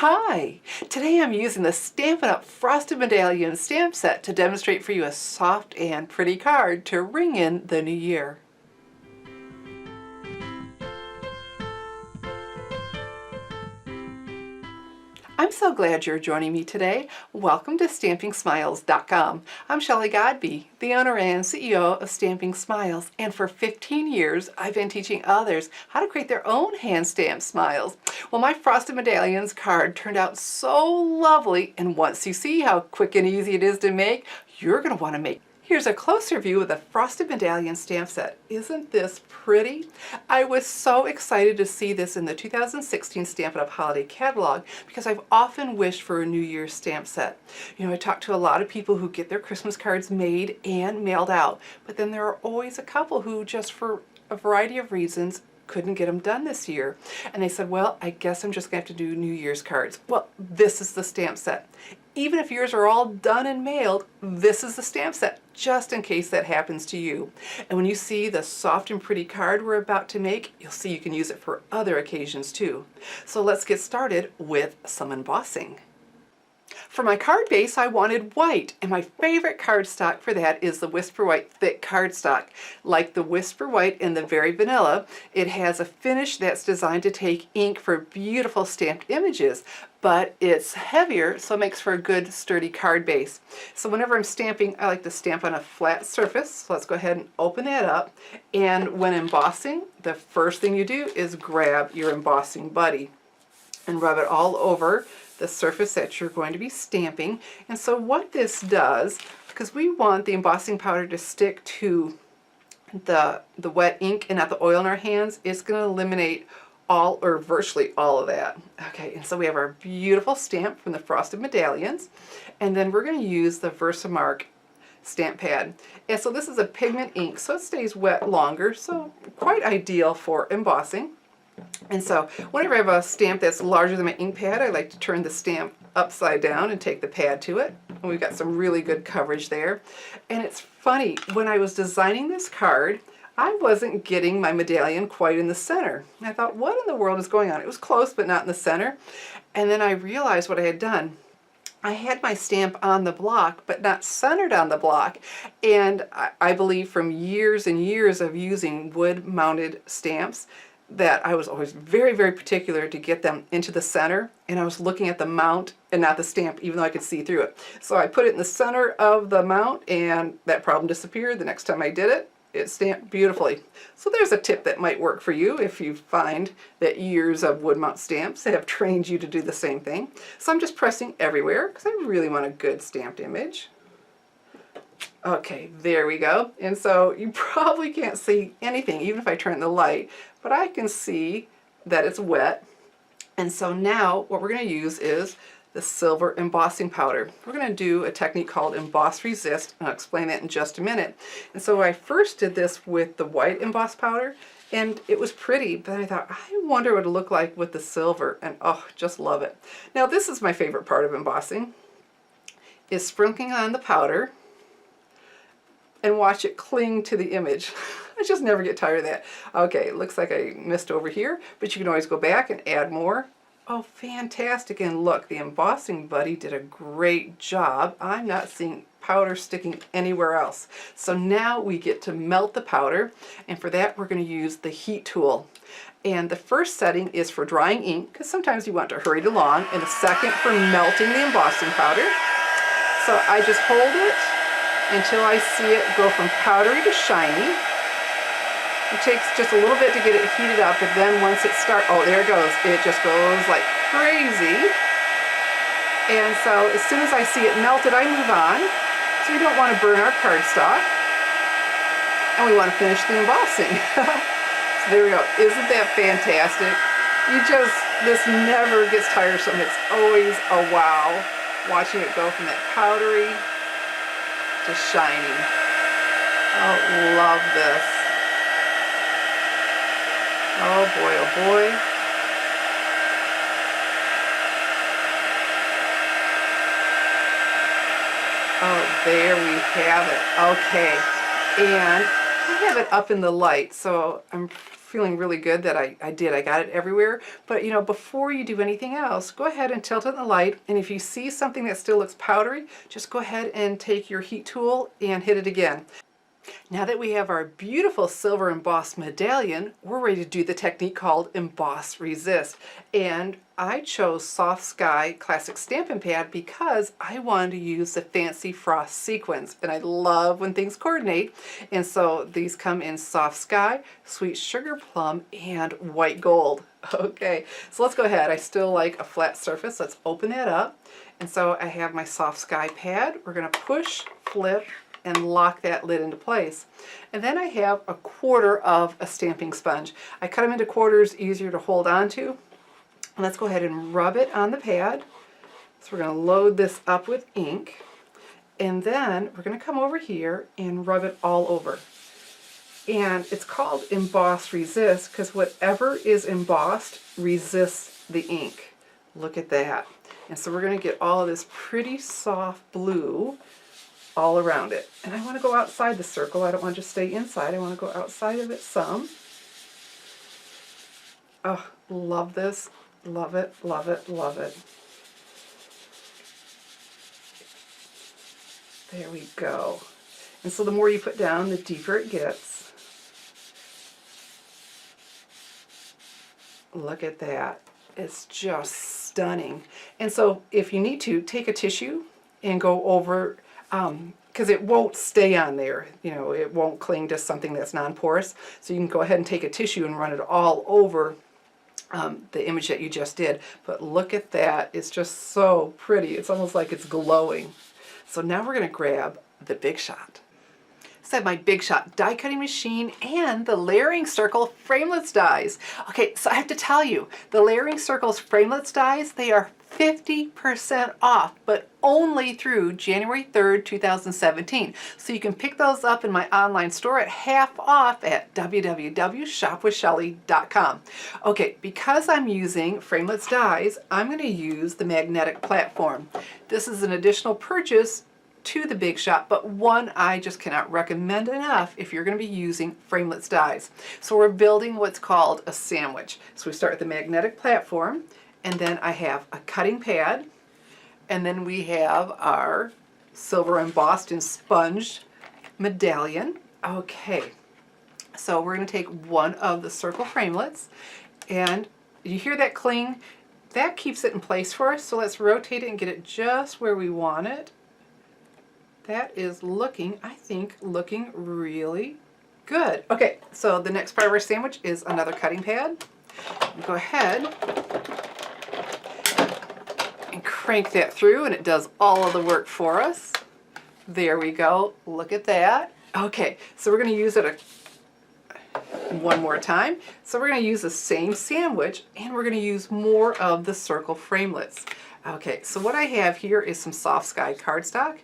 Hi! Today I'm using the Stampin' Up! Frosted Medallions Stamp Set to demonstrate for you a soft and pretty card to ring in the new year. I'm so glad you're joining me today. Welcome to StampingSmiles.com. I'm Shelley Godby, the owner and CEO of Stamping Smiles, and for 15 years I've been teaching others how to create their own hand-stamped smiles. Well, my Frosted Medallions card turned out so lovely, and once you see how quick and easy it is to make, you're going to want to make it. Here's a closer view of the Frosted Medallion Stamp Set. Isn't this pretty? I was so excited to see this in the 2016 Stampin' Up! Holiday Catalog because I've often wished for a New Year's stamp set. You know, I talk to a lot of people who get their Christmas cards made and mailed out, but then there are always a couple who just for a variety of reasons couldn't get them done this year. And they said, well, I guess I'm just going to have to do New Year's cards. Well, this is the stamp set. Even if yours are all done and mailed, this is the stamp set, just in case that happens to you. And when you see the soft and pretty card we're about to make, you'll see you can use it for other occasions too. So let's get started with some embossing. For my card base, I wanted white, and my favorite cardstock for that is the Whisper White Thick Cardstock. Like the Whisper White and the Very Vanilla, it has a finish that's designed to take ink for beautiful stamped images, but it's heavier, so it makes for a good sturdy card base. So whenever I'm stamping, I like to stamp on a flat surface. So let's go ahead and open that up, and when embossing, the first thing you do is grab your Embossing Buddy and rub it all over the surface that you're going to be stamping. And so what this does, because we want the embossing powder to stick to the wet ink and not the oil in our hands, it's going to eliminate all or virtually all of that. Okay, and so we have our beautiful stamp from the Frosted Medallions, and then we're going to use the VersaMark stamp pad. And so this is a pigment ink, so it stays wet longer, so quite ideal for embossing. And so whenever I have a stamp that's larger than my ink pad, I like to turn the stamp upside down and take the pad to it. And we've got some really good coverage there. And it's funny, when I was designing this card, I wasn't getting my medallion quite in the center. And I thought, what in the world is going on? It was close, but not in the center. And then I realized what I had done. I had my stamp on the block, but not centered on the block. And I believe from years and years of using wood-mounted stamps, that I was always very, very particular to get them into the center, and I was looking at the mount and not the stamp, even though I could see through it. So I put it in the center of the mount, and that problem disappeared. The next time I did it, it stamped beautifully. So there's a tip that might work for you if you find that years of wood mount stamps have trained you to do the same thing. So I'm just pressing everywhere because I really want a good stamped image. Okay, there we go. And so you probably can't see anything, even if I turn the light, but I can see that it's wet. And so now what we're going to use is the silver embossing powder. We're going to do a technique called Emboss Resist, and I'll explain that in just a minute. And so I first did this with the white emboss powder, and it was pretty, but I thought, I wonder what it would look like with the silver, and oh, just love it. Now this is my favorite part of embossing, is sprinkling on the powder and watch it cling to the image. I just never get tired of that. Okay, it looks like I missed over here, but you can always go back and add more. Oh, fantastic. And look, the Embossing Buddy did a great job. I'm not seeing powder sticking anywhere else. So now we get to melt the powder, and for that we're going to use the heat tool. And the first setting is for drying ink, because sometimes you want to hurry it along, and the second for melting the embossing powder. So I just hold it until I see it go from powdery to shiny. It takes just a little bit to get it heated up, but then once it starts, oh, there it goes. It just goes like crazy. And so as soon as I see it melted, I move on. So we don't want to burn our cardstock. And we want to finish the embossing. So there we go. Isn't that fantastic? This never gets tiresome. It's always a wow watching it go from that powdery to shiny. Oh, love this. Oh boy, oh boy. Oh, there we have it. Okay, and I have it up in the light, so I'm feeling really good that I got it everywhere. But you know, before you do anything else, go ahead and tilt it in the light, and if you see something that still looks powdery, just go ahead and take your heat tool and hit it again. Now that we have our beautiful silver embossed medallion, we're ready to do the technique called Emboss Resist. And I chose Soft Sky Classic Stampin' Pad because I wanted to use the Fancy Frost sequins. And I love when things coordinate. And so these come in Soft Sky, Sweet Sugar Plum, and White Gold. Okay, so let's go ahead. I still like a flat surface. Let's open that up. And so I have my Soft Sky pad. We're going to push, flip, and lock that lid into place. And then I have a quarter of a stamping sponge. I cut them into quarters, easier to hold on to. Let's go ahead and rub it on the pad. So we're going to load this up with ink. And then we're going to come over here and rub it all over. And it's called Emboss Resist because whatever is embossed resists the ink. Look at that. And so we're going to get all of this pretty soft blue all around it. And I want to go outside the circle. I don't want to just stay inside. I want to go outside of it some. Oh, love this. Love it, love it, love it. There we go. And so the more you put down, the deeper it gets. Look at that. It's just stunning. And so if you need to, take a tissue and go over, because it won't stay on there, you know, it won't cling to something that's non-porous. So you can go ahead and take a tissue and run it all over the image that you just did. But look at that, it's just so pretty. It's almost like it's glowing. So now we're going to grab the Big Shot. So I have my Big Shot die cutting machine and the Layering Circle Framelits dies. Okay, so I have to tell you, the Layering Circles Framelits dies, they are 50% off, but only through January 3rd, 2017. So you can pick those up in my online store at half off at www.shopwithshelly.com. Okay, because I'm using Framelits dies, I'm going to use the magnetic platform. This is an additional purchase to the Big Shot, but one I just cannot recommend enough if you're going to be using Framelits dies. So we're building what's called a sandwich. So we start with the magnetic platform, and then I have a cutting pad, and then we have our silver embossed and sponged medallion. Okay, so we're going to take one of the circle framelits, and you hear that cling? That keeps it in place for us, so let's rotate it and get it just where we want it. That is looking, I think, looking really good. Okay, so the next part of our sandwich is another cutting pad. Go ahead and crank that through, and it does all of the work for us. There we go. Look at that. Okay, so we're going to use it one more time. So we're going to use the same sandwich, and we're going to use more of the circle framelits. Okay, so what I have here is some soft Sky cardstock.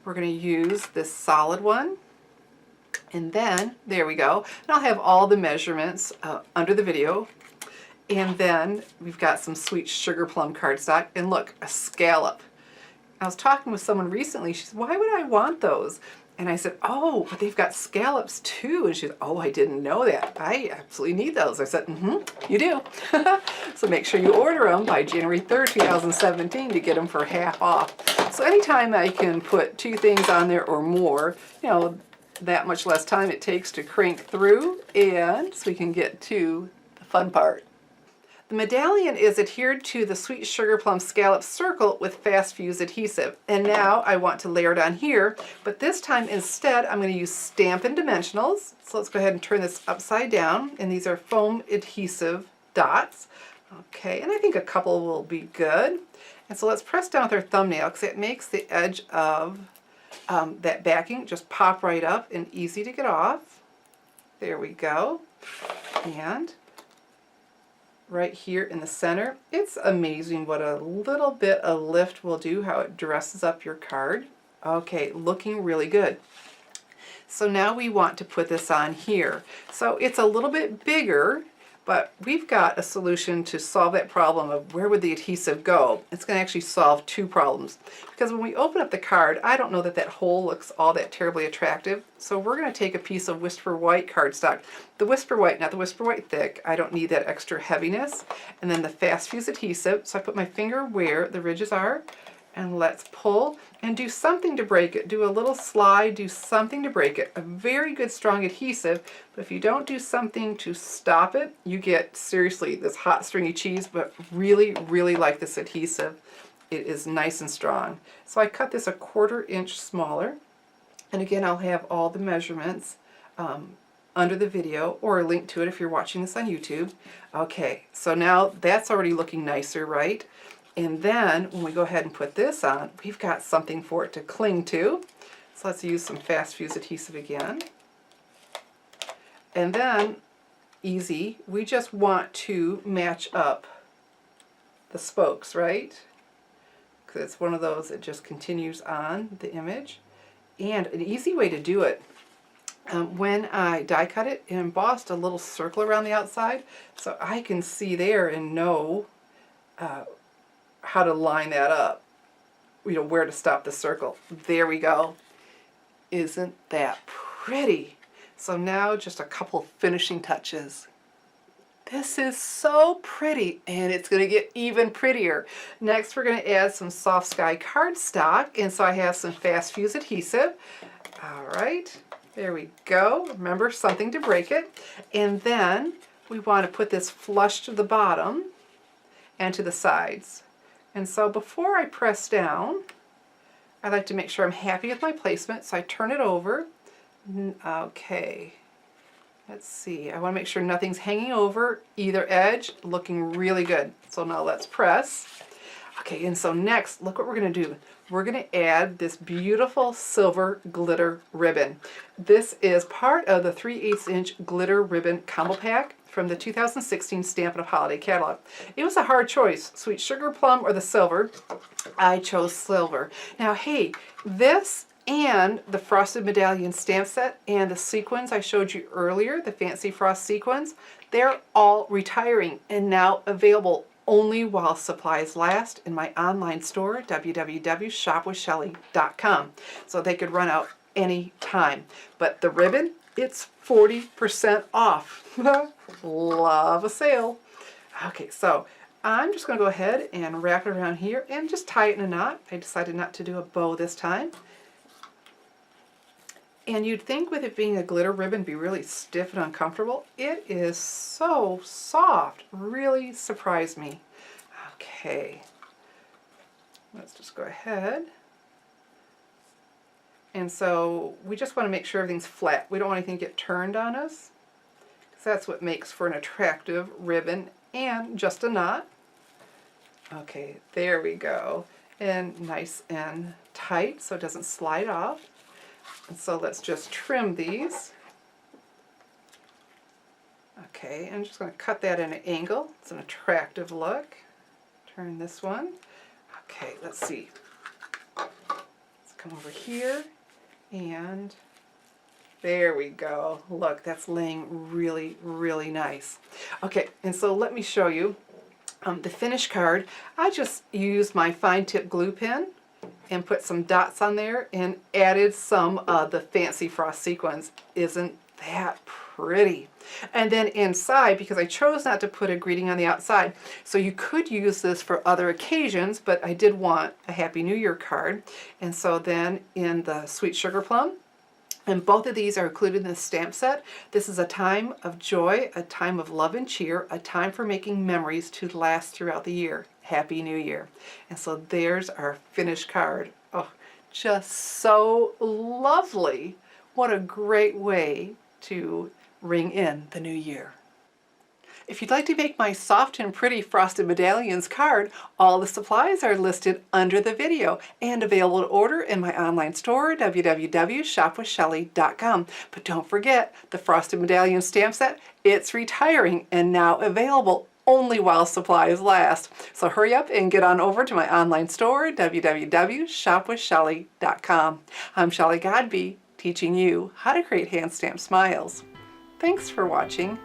We're going to use this solid one, and then there we go. And I'll have all the measurements under the video. And then we've got some sweet sugar plum cardstock, and look, a scallop. I was talking with someone recently. She said, "Why would I want those?" And I said, "Oh, but they've got scallops too." And she said, "Oh, I didn't know that. I absolutely need those." I said, you do. So make sure you order them by January 3rd, 2017 to get them for half off. So anytime I can put two things on there or more, you know, that much less time it takes to crank through, and so we can get to the fun part. The medallion is adhered to the Sweet Sugar Plum Scallop Circle with Fast Fuse adhesive. And now I want to layer it on here, but this time instead I'm going to use Stampin Dimensionals. So let's go ahead and turn this upside down, and these are foam adhesive dots. Okay, and I think a couple will be good. And so let's press down with our thumbnail because it makes the edge of that backing just pop right up and easy to get off. There we go. And right here in the center, it's amazing what a little bit of lift will do, how it dresses up your card. Okay, looking really good. So now we want to put this on here. So it's a little bit bigger, But we've got a solution to solve that problem of where would the adhesive go. It's going to actually solve two problems. Because when we open up the card, I don't know that that hole looks all that terribly attractive. So we're going to take a piece of Whisper White cardstock. The Whisper White, not the Whisper White thick. I don't need that extra heaviness. And then the fast fuse adhesive. So I put my finger where the ridges are. And let's pull and do something to break it. Do a little slide, do something to break it. A very good strong adhesive, but if you don't do something to stop it, you get, seriously, this hot stringy cheese, but really, really like this adhesive. It is nice and strong. So I cut this 1/4 inch smaller, and again, I'll have all the measurements under the video, or a link to it if you're watching this on YouTube. Okay, so now that's already looking nicer, right? And then when we go ahead and put this on, we've got something for it to cling to. So let's use some fast fuse adhesive again. And then, easy, we just want to match up the spokes, right? Because it's one of those that just continues on the image. And an easy way to do it, when I die cut it, it embossed a little circle around the outside, so I can see there and know how to line that up, you know, where to stop the circle. There we go. Isn't that pretty? So now just a couple finishing touches. This is so pretty, and it's going to get even prettier. Next, we're going to add some soft Sky Cardstock, and so I have some fast fuse adhesive. All right, there we go. Remember, something to break it. And then we want to put this flush to the bottom and to the sides. And so before I press down, I like to make sure I'm happy with my placement, so I turn it over. Okay, let's see. I want to make sure nothing's hanging over either edge, looking really good. So now let's press. Okay, and so next, look what we're going to do. We're going to add this beautiful silver glitter ribbon. This is part of the 3/8 inch glitter ribbon combo pack from the 2016 Stampin' Up! Holiday Catalog. It was a hard choice, sweet sugar plum or the silver. I chose silver. Now hey, this and the Frosted Medallions Stamp Set and the Sequins I showed you earlier, the Fancy Frost Sequins, they're all retiring and now available only while supplies last in my online store, www.shopwithshelly.com. So they could run out any time. But the ribbon, it's 40% off. Love a sale. Okay, so I'm just going to go ahead and wrap it around here and just tie it in a knot. I decided not to do a bow this time. And you'd think with it being a glitter ribbon be really stiff and uncomfortable. It is so soft. Really surprised me. Okay, let's just go ahead. And so we just want to make sure everything's flat. We don't want anything to get turned on us, because that's what makes for an attractive ribbon and just a knot. Okay, there we go. And nice and tight so it doesn't slide off. And so let's just trim these. Okay, I'm just going to cut that at an angle. It's an attractive look. Turn this one. Okay, let's see. Let's come over here, and there we go. Look, that's laying really, really nice. Okay, and so let me show you the finished card. I just used my fine tip glue pen and put some dots on there and added some of the Fancy Frost Sequins. Isn't that pretty? And then inside, because I chose not to put a greeting on the outside, so you could use this for other occasions, but I did want a Happy New Year card. And so then in the Sweet Sugar Plum, and both of these are included in the stamp set. This is a time of joy, a time of love and cheer, a time for making memories to last throughout the year. Happy New Year. And so there's our finished card. Oh, just so lovely. What a great way to ring in the new year. If you'd like to make my soft and pretty Frosted Medallions card, all the supplies are listed under the video and available to order in my online store, www.shopwithshelly.com. But don't forget, the Frosted Medallions Stamp Set, it's retiring and now available only while supplies last. So hurry up and get on over to my online store, www.shopwithshelly.com. I'm Shelly Godby, teaching you how to create hand stamped smiles. Thanks for watching.